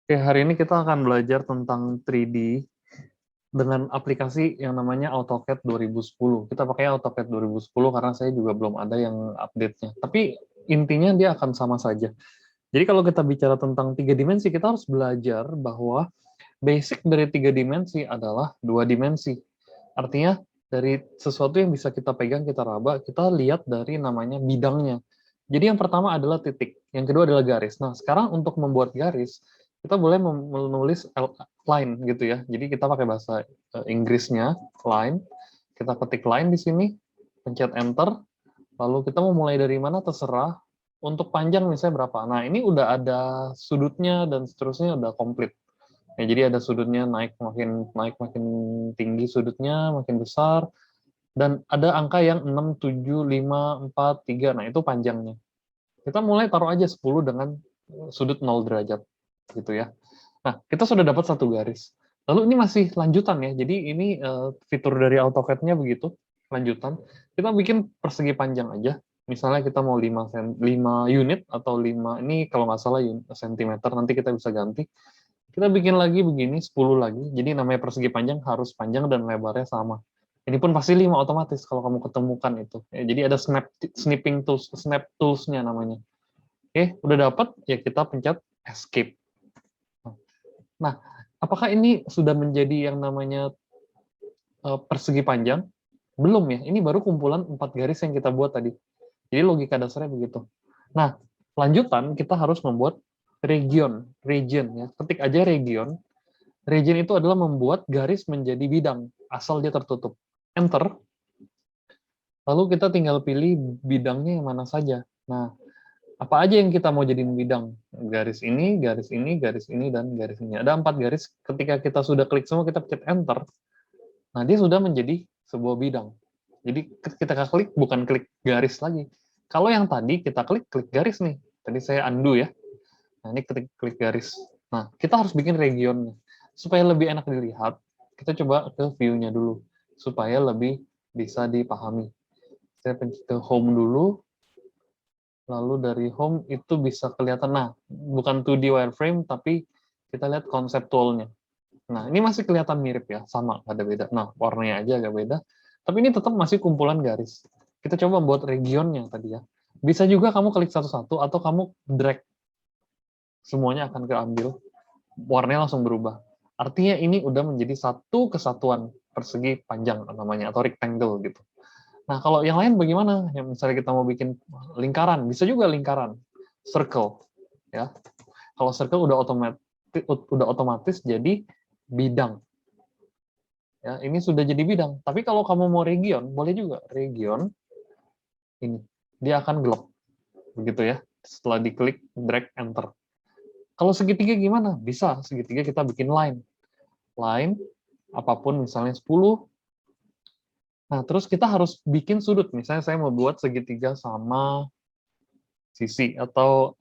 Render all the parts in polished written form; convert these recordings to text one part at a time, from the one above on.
Oke, hari ini kita akan belajar tentang 3D dengan aplikasi yang namanya AutoCAD 2010. Kita pakai AutoCAD 2010 karena saya juga belum ada yang update-nya. Tapi intinya dia akan sama saja. Jadi kalau kita bicara tentang tiga dimensi, kita harus belajar bahwa basic dari tiga dimensi adalah dua dimensi. Artinya dari sesuatu yang bisa kita pegang, kita raba, kita lihat dari namanya bidangnya. Jadi yang pertama adalah titik, yang kedua adalah garis. Nah, sekarang untuk membuat garis, kita boleh menulis line gitu ya. Jadi kita pakai bahasa Inggrisnya line, kita ketik line di sini, pencet enter, lalu kita mau mulai dari mana terserah. Untuk panjang misalnya berapa. Nah, ini udah ada sudutnya dan seterusnya udah komplit. Ya, jadi ada sudutnya naik makin tinggi sudutnya, makin besar, dan ada angka yang 6, 7, 5, 4, 3. Nah, itu panjangnya. Kita mulai taruh aja 10 dengan sudut 0 derajat gitu ya. Nah, kita sudah dapat satu garis. Lalu ini masih lanjutan ya. Jadi ini fitur dari AutoCAD-nya begitu, lanjutan. Kita bikin persegi panjang aja. Misalnya kita mau 5 unit atau 5, ini kalau nggak salah sentimeter, nanti kita bisa ganti. Kita bikin lagi begini, 10 lagi. Jadi namanya persegi panjang harus panjang dan lebarnya sama. Ini pun pasti 5 otomatis kalau kamu ketemukan itu. Ya, jadi ada snipping tools, snap tools-nya namanya. Oke, udah dapat, ya kita pencet escape. Nah, apakah ini sudah menjadi yang namanya persegi panjang? Belum ya, ini baru kumpulan 4 garis yang kita buat tadi. Jadi logika dasarnya begitu. Nah, lanjutan kita harus membuat region ya. Ketik aja region. Region itu adalah membuat garis menjadi bidang, asal dia tertutup. Enter, lalu kita tinggal pilih bidangnya yang mana saja. Nah, apa aja yang kita mau jadiin bidang? Garis ini, garis ini, garis ini, dan garis ini. Ada 4 garis. Ketika kita sudah klik semua, kita pencet enter. Nah, dia sudah menjadi sebuah bidang. Jadi kita klik, bukan klik garis lagi. Kalau yang tadi kita klik garis nih. Tadi saya undo ya. Nah, ini klik garis. Nah, kita harus bikin regionnya. Supaya lebih enak dilihat, kita coba ke view-nya dulu. Supaya lebih bisa dipahami. Saya pencet ke home dulu, lalu dari home itu bisa kelihatan, nah, bukan 2D wireframe, tapi kita lihat konseptualnya. Nah, ini masih kelihatan mirip ya, sama, ada beda. Nah, warnanya aja agak beda, tapi ini tetap masih kumpulan garis. Kita coba buat regionnya tadi ya. Bisa juga kamu klik satu-satu, atau kamu drag, semuanya akan keambil, warnanya langsung berubah. Artinya ini udah menjadi satu kesatuan persegi panjang namanya, atau rectangle gitu. Nah, kalau yang lain bagaimana? Yang misalnya kita mau bikin lingkaran, bisa juga lingkaran, circle, ya. Kalau circle udah otomatis jadi bidang. Ya, ini sudah jadi bidang. Tapi kalau kamu mau region, boleh juga region ini. Dia akan gelap, begitu ya. Setelah diklik drag enter. Kalau segitiga gimana? Bisa segitiga kita bikin line. Line apapun misalnya 10. Nah, terus kita harus bikin sudut. Misalnya saya mau buat segitiga sama sisi atau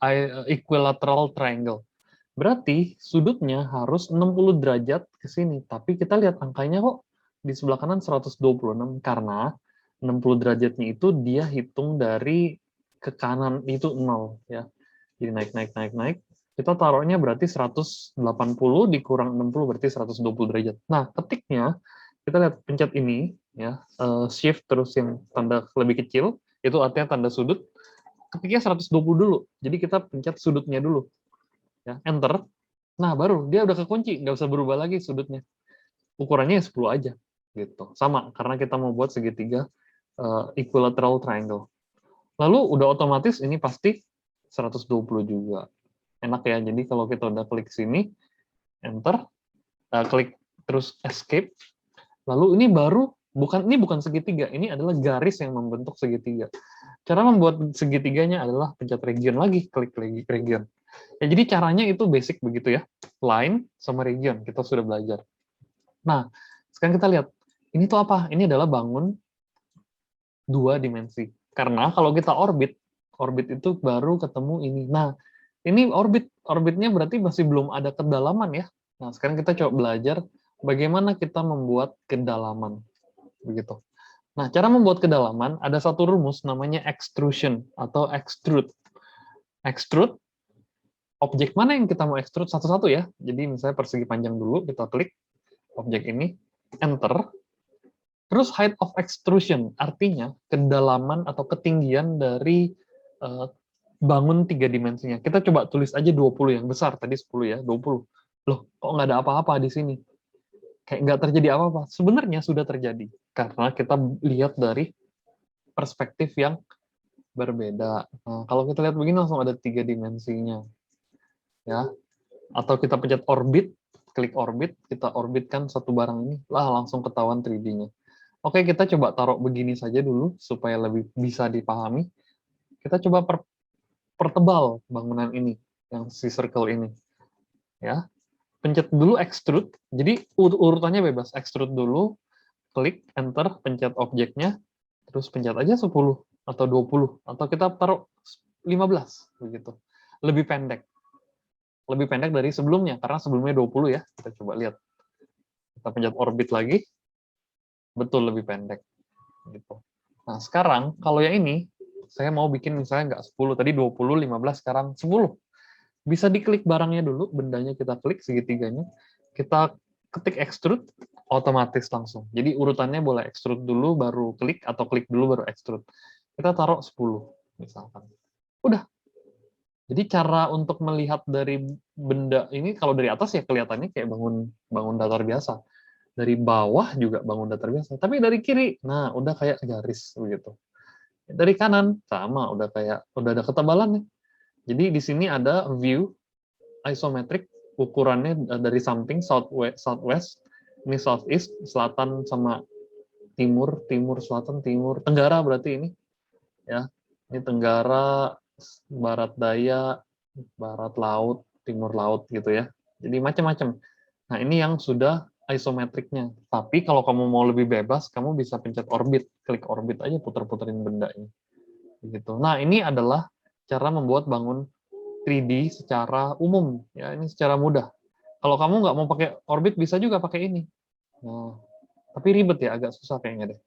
equilateral triangle. Berarti sudutnya harus 60 derajat ke sini. Tapi kita lihat angkanya kok di sebelah kanan 126 karena 60 derajatnya itu dia hitung dari ke kanan itu 0 ya. Jadi naik naik naik naik. Kita taruhnya berarti 180 dikurang 60 berarti 120 derajat. Nah, ketiknya kita lihat pencet ini ya, shift terus yang tanda lebih kecil itu artinya tanda sudut. Ketiknya 120 dulu. Jadi kita pencet sudutnya dulu ya, enter. Nah, baru dia udah kekunci, nggak usah berubah lagi sudutnya. Ukurannya 10 aja gitu. Sama karena kita mau buat segitiga equilateral triangle. Lalu udah otomatis ini pasti 120 juga. Enak ya. Jadi kalau kita udah klik sini, enter, klik terus escape. Lalu ini bukan segitiga, ini adalah garis yang membentuk segitiga. Cara membuat segitiganya adalah pencet region lagi, klik lagi region. Ya, jadi caranya itu basic begitu ya. Line sama region, kita sudah belajar. Nah, sekarang kita lihat. Ini tuh apa? Ini adalah bangun dua dimensi. Karena kalau kita orbit itu baru ketemu ini. Nah, ini orbitnya berarti masih belum ada kedalaman ya. Nah, sekarang kita coba belajar bagaimana kita membuat kedalaman. Begitu. Nah, cara membuat kedalaman, ada satu rumus namanya extrusion atau extrude. Extrude objek mana yang kita mau extrude satu-satu ya. Jadi misalnya persegi panjang dulu, kita klik objek ini, enter, terus height of extrusion, artinya kedalaman atau ketinggian dari eh, bangun 3 dimensinya. Kita coba tulis aja 20 yang besar, tadi 10 ya, 20. Loh, kok nggak ada apa-apa di sini? Kayak nggak terjadi apa-apa. Sebenarnya sudah terjadi, karena kita lihat dari perspektif yang berbeda. Nah, kalau kita lihat begini langsung ada 3 dimensinya. Ya, atau kita pencet orbit, klik orbit, kita orbitkan satu barang ini, lah langsung ketahuan 3D-nya. Oke, kita coba taruh begini saja dulu supaya lebih bisa dipahami. Kita coba pertebal bangunan ini, yang si circle ini. Ya, pencet dulu extrude. Jadi urutannya bebas. Extrude dulu, klik enter, pencet objeknya, terus pencet aja 10 atau 20 atau kita taruh 15 begitu. Lebih pendek. Lebih pendek dari sebelumnya karena sebelumnya 20 ya. Kita coba lihat. Kita pencet orbit lagi. Betul lebih pendek gitu. Nah, sekarang kalau yang ini saya mau bikin misalnya nggak 10, tadi 20, 15, sekarang 10. Bisa diklik barangnya dulu, bendanya kita klik segitiganya, kita ketik extrude, otomatis langsung. Jadi urutannya boleh extrude dulu, baru klik, atau klik dulu, baru extrude. Kita taruh 10, misalkan. Udah. Jadi cara untuk melihat dari benda ini, kalau dari atas ya kelihatannya kayak bangun datar biasa. Dari bawah juga bangun datar biasa. Tapi dari kiri, nah udah kayak garis begitu. Dari kanan, sama, udah ada ketebalannya. Jadi di sini ada view isometric, ukurannya dari samping southwest, ini southeast, selatan sama timur, selatan, timur, tenggara berarti ini, ya. Ini tenggara, barat daya, barat laut, timur laut gitu ya. Jadi macam-macam. Nah, ini yang sudah isometriknya. Tapi kalau kamu mau lebih bebas, kamu bisa pencet orbit, klik orbit aja, puter-puterin bendanya. Gitu. Nah, ini adalah cara membuat bangun 3D secara umum, ya ini secara mudah. Kalau kamu nggak mau pakai orbit, bisa juga pakai ini. Nah, tapi ribet ya, agak susah kayaknya deh.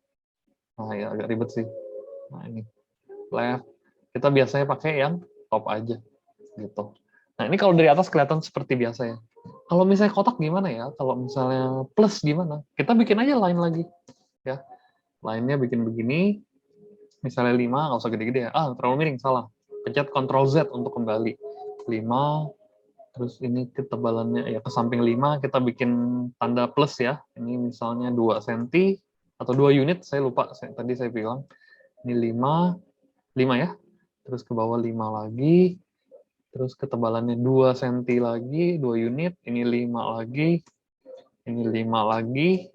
Nah, ya agak ribet sih. Nah, ini left. Kita biasanya pakai yang top aja, gitu. Nah, ini kalau dari atas kelihatan seperti biasa ya. Kalau misalnya kotak gimana ya? Kalau misalnya plus gimana? Kita bikin aja line lagi, ya. Line-nya bikin begini, misalnya 5, nggak usah gede-gede ya. Ah, terlalu miring, salah. Pencet Ctrl Z untuk kembali. 5, terus ini ketebalannya ya ke samping 5, kita bikin tanda plus ya. Ini misalnya 2 cm atau 2 unit, saya lupa tadi saya bilang. Ini 5 ya. Terus ke bawah 5 lagi. Terus ketebalannya 2 cm lagi, 2 unit. Ini 5 lagi. Ini 5 lagi.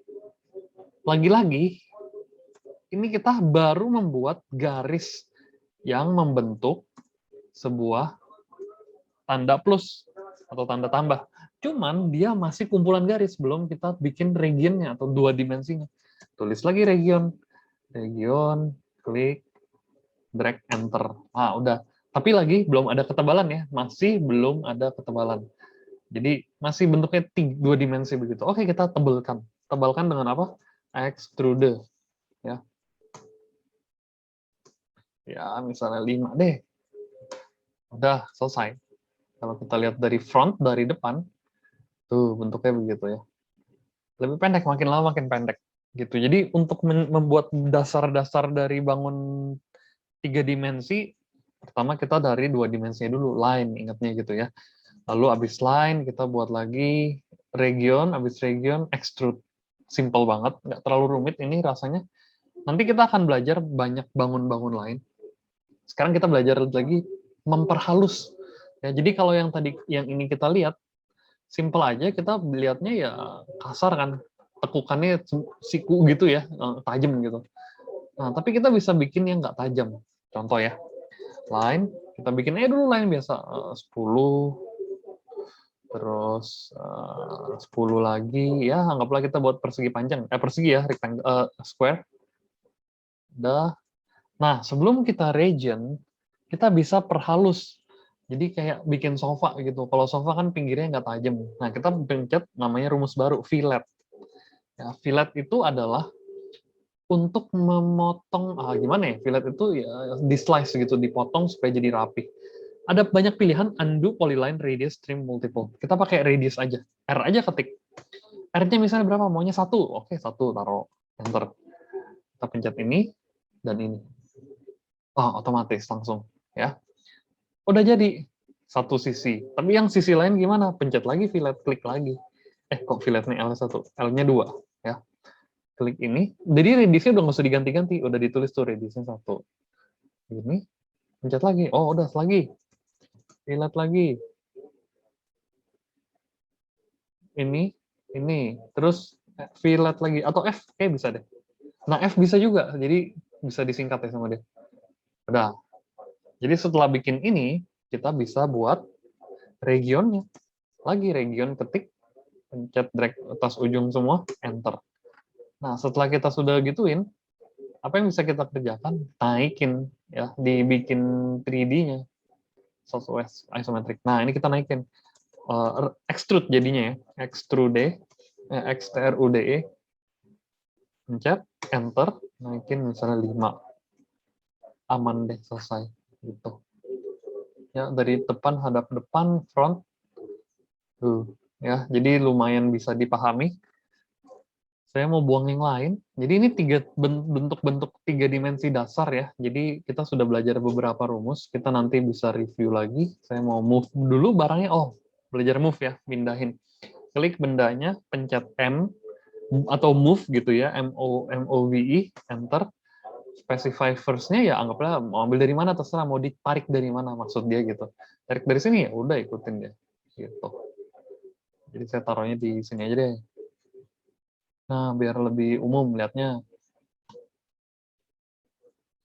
Lagi-lagi ini kita baru membuat garis yang membentuk sebuah tanda plus atau tanda tambah. Cuman dia masih kumpulan garis, belum kita bikin regionnya atau 2 dimensinya. Tulis lagi region, klik, drag, enter. Ah, udah. Tapi lagi belum ada ketebalan ya, masih belum ada ketebalan. Jadi masih bentuknya 2 dimensi begitu. Oke, kita tebelkan. Tebalkan dengan apa? Extrude. Ya, ya misalnya 5 deh. Udah, selesai. Kalau kita lihat dari front, dari depan, tuh bentuknya begitu ya. Lebih pendek, makin lama makin pendek gitu. Jadi untuk membuat dasar-dasar dari bangun 3 dimensi, pertama kita dari 2 dimensinya dulu, line, ingatnya gitu ya. Lalu abis line kita buat lagi region, abis region extrude. Simple banget, nggak terlalu rumit ini rasanya. Nanti kita akan belajar banyak bangun-bangun lain. Sekarang kita belajar lagi memperhalus. Ya, jadi kalau yang tadi yang ini kita lihat simple aja, kita lihatnya ya kasar kan, tekukannya siku gitu ya, tajam gitu. Nah, tapi kita bisa bikin yang nggak tajam. Contoh ya, line, kita bikin aja dulu line biasa, 10, terus 10 lagi, ya anggaplah kita buat persegi panjang, persegi ya, rectangle, square. Udah. Nah, sebelum kita region, kita bisa perhalus. Jadi kayak bikin sofa gitu. Kalau sofa kan pinggirnya nggak tajam. Nah, kita pencet namanya rumus baru, fillet. Ya, fillet itu adalah untuk memotong, gimana ya, fillet itu ya di slice gitu, dipotong supaya jadi rapi. Ada banyak pilihan undo polyline radius trim multiple. Kita pakai radius aja. R aja ketik. R-nya misalnya berapa? Maunya 1. Oke, 1 taruh enter. Kita pencet ini dan ini. Oh, otomatis langsung ya. Udah jadi satu sisi. Tapi yang sisi lain gimana? Pencet lagi fillet, klik lagi. Kok filletnya L1? L-nya 2 ya. Klik ini. Jadi radiusnya udah nggak usah diganti-ganti, udah ditulis tuh radiusnya 1. Ini pencet lagi. Oh, udah lagi. Fillet lagi. Ini, terus fillet lagi atau F kayak bisa deh. Nah, F bisa juga. Jadi bisa disingkat ya sama dia. Udah. Jadi setelah bikin ini, kita bisa buat regionnya. Lagi region ketik, pencet drag atas ujung semua, enter. Nah, setelah kita sudah gituin, apa yang bisa kita kerjakan? Naikin ya, dibikin 3D-nya. Southwest isometric. Nah, ini kita naikin. Extrude jadinya ya. Extrude, pencet, enter, naikin misalnya 5. Aman deh, selesai. Gitu. Ya, dari depan hadap depan, front. Tuh, ya. Jadi lumayan bisa dipahami. Saya mau buang yang lain. Jadi ini bentuk-bentuk 3 dimensi dasar ya. Jadi kita sudah belajar beberapa rumus. Kita nanti bisa review lagi. Saya mau move dulu barangnya. Oh, belajar move ya, pindahin. Klik bendanya, pencet M atau move gitu ya, MOVE, enter. Specify first-nya ya anggaplah mau ambil dari mana terserah, mau ditarik dari mana maksud dia gitu. Tarik dari sini ya udah ikutin dia gitu. Jadi saya taruhnya di sini aja deh. Nah, biar lebih umum lihatnya.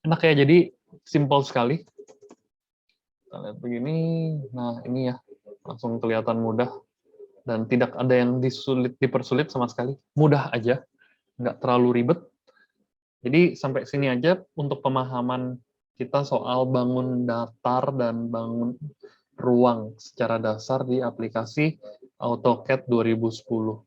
Enak ya, jadi simple sekali. Kita lihat begini. Nah, ini ya. Langsung kelihatan mudah. Dan tidak ada yang dipersulit sama sekali. Mudah aja. Nggak terlalu ribet. Jadi sampai sini aja untuk pemahaman kita soal bangun datar dan bangun ruang secara dasar di aplikasi AutoCAD 2010.